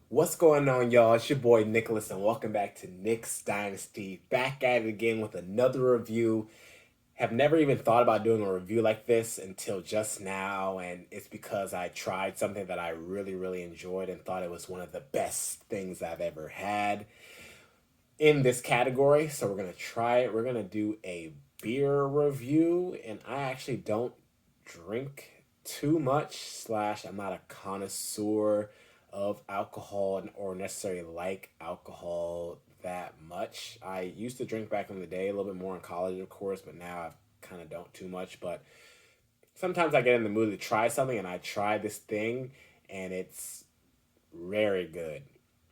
What's going on, y'all? It's your boy Nicholas, and welcome back to Nick's Dynasty. Back at it again with another review. Have never even thought about doing a review like this until just now, and it's because I tried something that I really enjoyed and thought it was one of the best things I've ever had in this category. So we're gonna try it. We're gonna do a beer review, and I actually don't drink too much. Slash, I'm not a connoisseur of alcohol or necessarily like alcohol that much. I used to drink back in the day, a little bit more in college, of course, but now I kind of don't too much. But sometimes I get in the mood to try something, and I try this thing, and it's very good.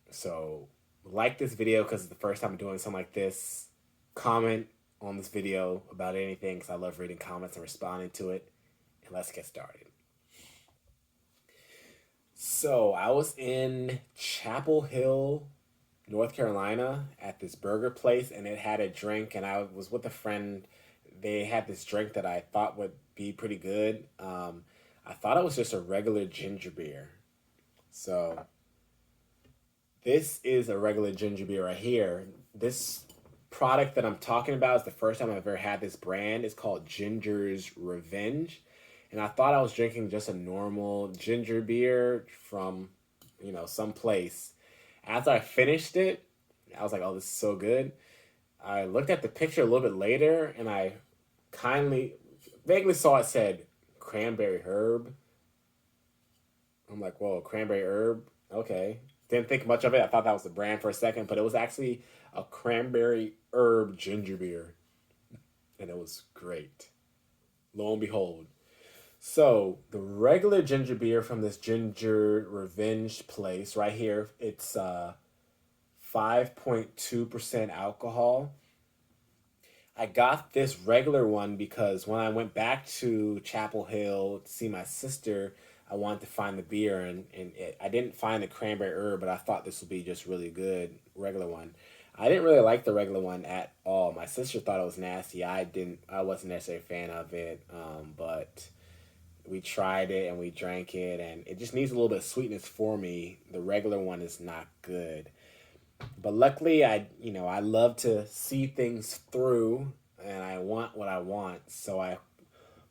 So like this video because it's the first time I'm doing something like this. Comment on this video about anything because I love reading comments and responding to it. And let's get started. So I was in Chapel Hill, North Carolina at this burger place, and it had a drink, and I was with a friend. They had this drink that I thought would be pretty good. I thought it was just a regular ginger beer. So this is a regular ginger beer right here. This product that I'm talking about is the first time I've ever had this brand. It's called Ginger's Revenge. And I thought I was drinking just a normal ginger beer from, some place. As I finished it, I was like, oh, this is so good. I looked at the picture a little bit later and I vaguely saw it said cranberry herb. I'm like, whoa, cranberry herb? Okay. Didn't think much of it. I thought that was the brand for a second, but it was actually a cranberry herb ginger beer. And it was great. Lo and behold. So, the regular ginger beer from this Ginger Revenge place right here, it's 5.2% alcohol. I got this regular one because when I went back to Chapel Hill to see my sister, I wanted to find the beer I didn't find the cranberry herb, but I thought this would be just really good, regular one. I didn't really like the regular one at all. My sister thought it was nasty. I wasn't necessarily a fan of it, but we tried it and we drank it, and it just needs a little bit of sweetness for me. The regular one is not good. But luckily, I love to see things through, and I want what I want. So I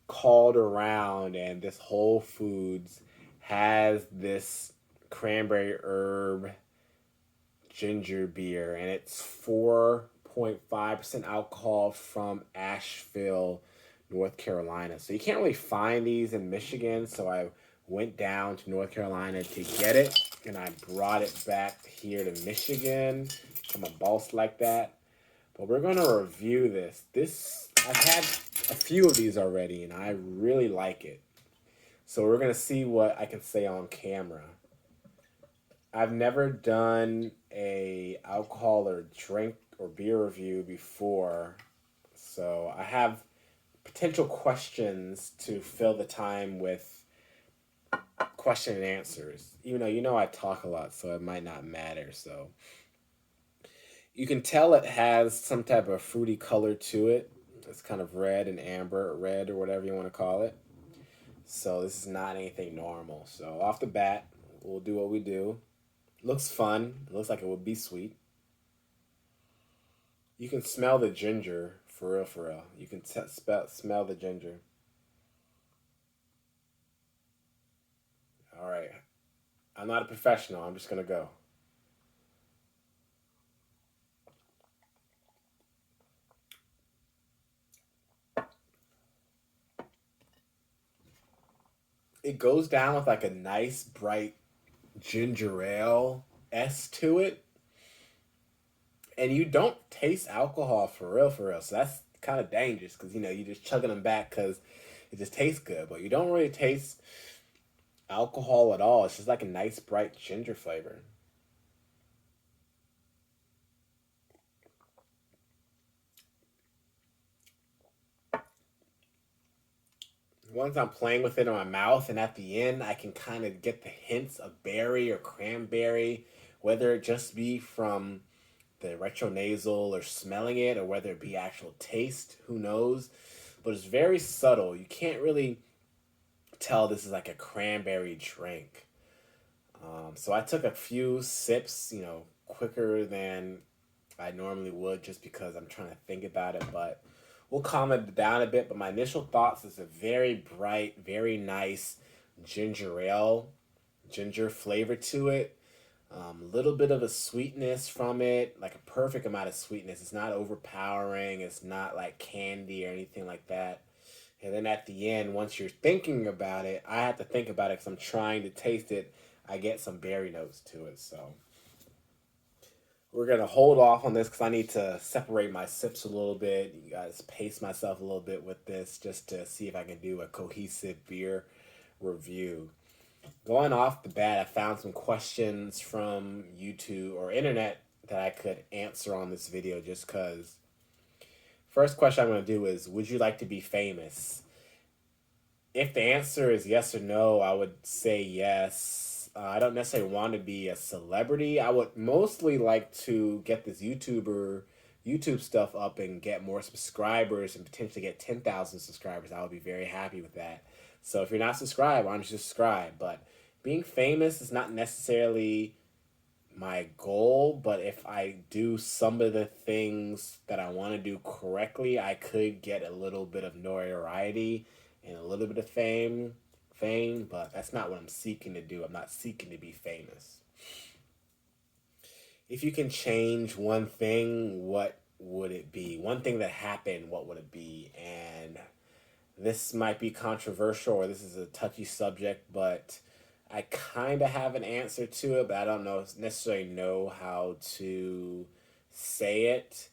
called around, and this Whole Foods has this cranberry herb ginger beer, and it's 4.5% alcohol from Asheville, North Carolina. So you can't really find these in Michigan. So I went down to North Carolina to get it, and I brought it back here to Michigan. I'm a boss like that. But we're going to review this. I've had a few of these already, and I really like it. So we're going to see what I can say on camera. I've never done a alcohol or drink or beer review before, so I have potential questions to fill the time with question and answers. Even though I talk a lot, so it might not matter. So you can tell it has some type of fruity color to it. It's kind of red and amber, red or whatever you want to call it. So this is not anything normal. So off the bat, we'll do what we do. Looks fun. It looks like it would be sweet. You can smell the ginger, for real, for real. You can smell the ginger. All right. I'm not a professional. I'm just going to go. It goes down with like a nice, bright ginger ale S to it. And you don't taste alcohol for real, for real. So that's kind of dangerous because, you're just chugging them back because it just tastes good. But you don't really taste alcohol at all. It's just like a nice, bright ginger flavor. Once I'm playing with it in my mouth, and at the end, I can kind of get the hints of berry or cranberry, whether it just be from the retronasal or smelling it, or whether it be actual taste. Who knows? But it's very subtle. You can't really tell this is like a cranberry drink. So I took a few sips, quicker than I normally would just because I'm trying to think about it, but we'll calm it down a bit. But my initial thoughts is a very bright, very nice ginger ale, ginger flavor to it. A little bit of a sweetness from it, like a perfect amount of sweetness. It's not overpowering. It's not like candy or anything like that. And then at the end, once you're thinking about it, I have to think about it because I'm trying to taste it. I get some berry notes to it. So we're going to hold off on this because I need to separate my sips a little bit. You guys pace myself a little bit with this just to see if I can do a cohesive beer review. Going off the bat, I found some questions from YouTube or internet that I could answer on this video just because. First question I'm going to do is, would you like to be famous? If the answer is yes or no, I would say yes. I don't necessarily want to be a celebrity. I would mostly like to get this YouTube stuff up and get more subscribers and potentially get 10,000 subscribers. I would be very happy with that. So if you're not subscribed, why don't you subscribe? But being famous is not necessarily my goal, but if I do some of the things that I want to do correctly, I could get a little bit of notoriety and a little bit of fame, but that's not what I'm seeking to do. I'm not seeking to be famous. If you can change one thing, what would it be? One thing that happened, what would it be? And this might be controversial or this is a touchy subject, but I kind of have an answer to it, but I don't necessarily know how to say it.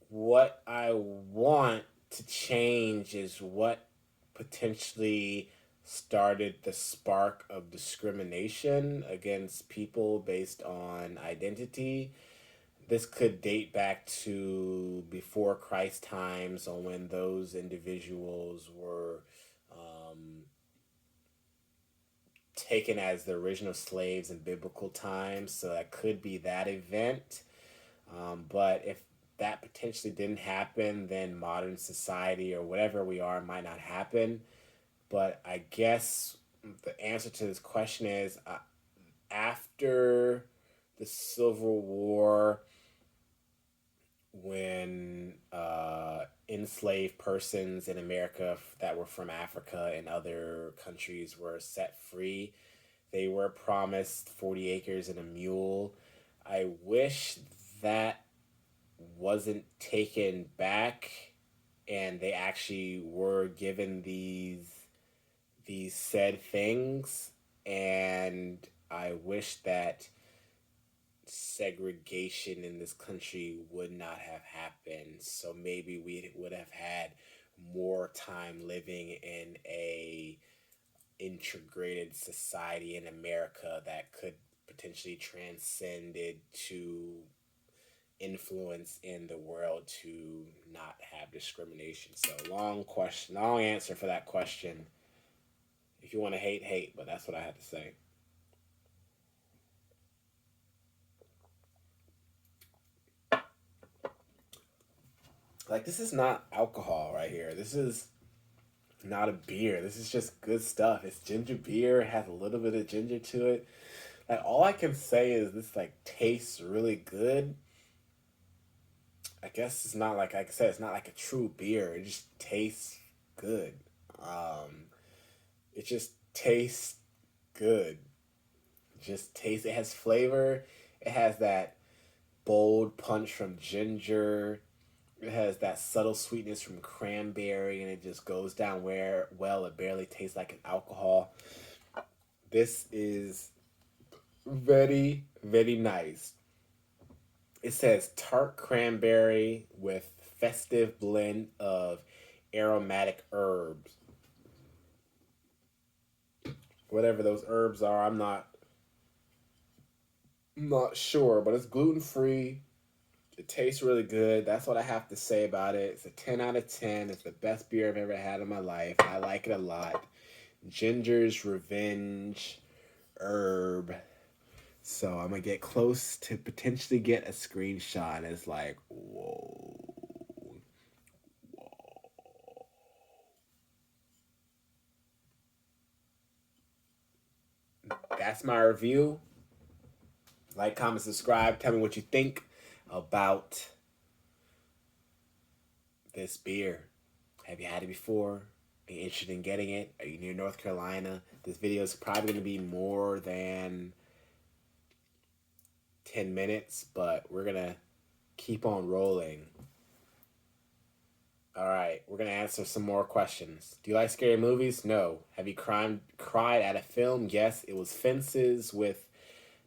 What I want to change is what potentially started the spark of discrimination against people based on identity. This could date back to before Christ times on when those individuals were taken as the original slaves in biblical times. So that could be that event. But if that potentially didn't happen, then modern society or whatever we are might not happen. But I guess the answer to this question is after the Civil War, when enslaved persons in America that were from Africa and other countries were set free, they were promised 40 acres and a mule. I wish that wasn't taken back and they actually were given these said things, and I wish that segregation in this country would not have happened. So maybe we would have had more time living in a integrated society in America that could potentially transcended to influence in the world to not have discrimination. So long answer for that question. If you want to hate, hate, but that's what I had to say. Like, this is not alcohol right here. This is not a beer. This is just good stuff. It's ginger beer. It has a little bit of ginger to it. Like, all I can say is this, like, tastes really good. I guess it's not like I said, it's not like a true beer. It just tastes good. It just tastes good. Just tastes. It has flavor. It has that bold punch from ginger. It has that subtle sweetness from cranberry, and it just goes down where well. It barely tastes like an alcohol. This is very, very nice. It says tart cranberry with festive blend of aromatic herbs. Whatever those herbs are, I'm not sure, but it's gluten free. It tastes really good. That's what I have to say about it. It's a 10 out of 10. It's the best beer I've ever had in my life. I like it a lot. Ginger's Revenge herb. So I'm going to get close to potentially get a screenshot. And it's like, whoa. That's that's my review. Like, comment, subscribe. Tell me what you think about this beer. Have you had it before? Are you interested in getting it? Are you near North Carolina? This video is probably going to be more than 10 minutes, but we're going to keep on rolling. All right, we're going to answer some more questions. Do you like scary movies? No. Have you cried at a film? Yes. It was Fences with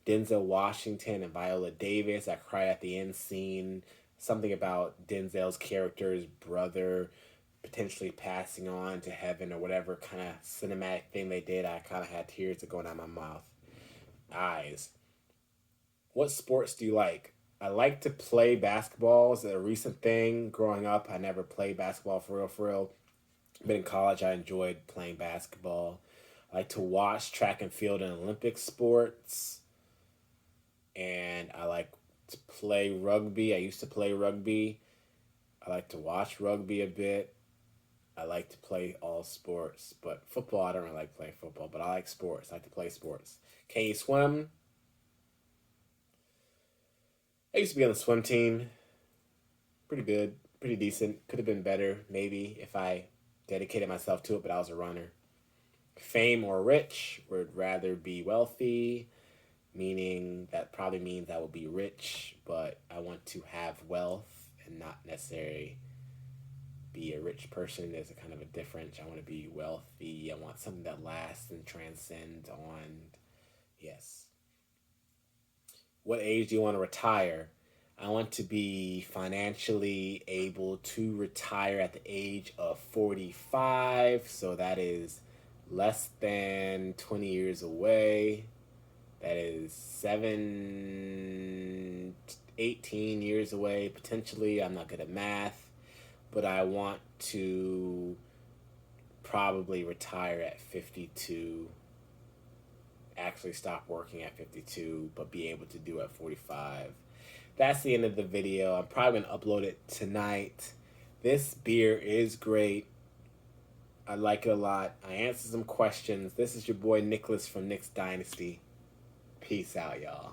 Denzel Washington and Viola Davis. I cried at the end scene. Something about Denzel's character's brother potentially passing on to heaven or whatever kind of cinematic thing they did. I kind of had tears going down my mouth. Eyes. What sports do you like? I like to play basketball. It's a recent thing. Growing up, I never played basketball for real, for real. But in college, I enjoyed playing basketball. I like to watch track and field and Olympic sports. And I like to play rugby. I used to play rugby. I like to watch rugby a bit. I like to play all sports. But football, I don't really like playing football. But I like sports. I like to play sports. Can you swim? I used to be on the swim team. Pretty good, pretty decent. Could have been better, maybe, if I dedicated myself to it, but I was a runner. Fame or rich? Would rather be wealthy, meaning that probably means I will be rich, but I want to have wealth and not necessarily be a rich person. There's a kind of a difference. I want to be wealthy. I want something that lasts and transcends on. Yes. What age do you want to retire? I want to be financially able to retire at the age of 45. So that is less than 20 years away. That is 18 years away, potentially. I'm not good at math. But I want to probably retire at 52. Actually stop working at 52, but be able to do at 45. That's the end of the video. I'm probably going to upload it tonight. This beer is great. I like it a lot. I answered some questions. This is your boy Nicholas from Nick's Dynasty. Peace out, y'all.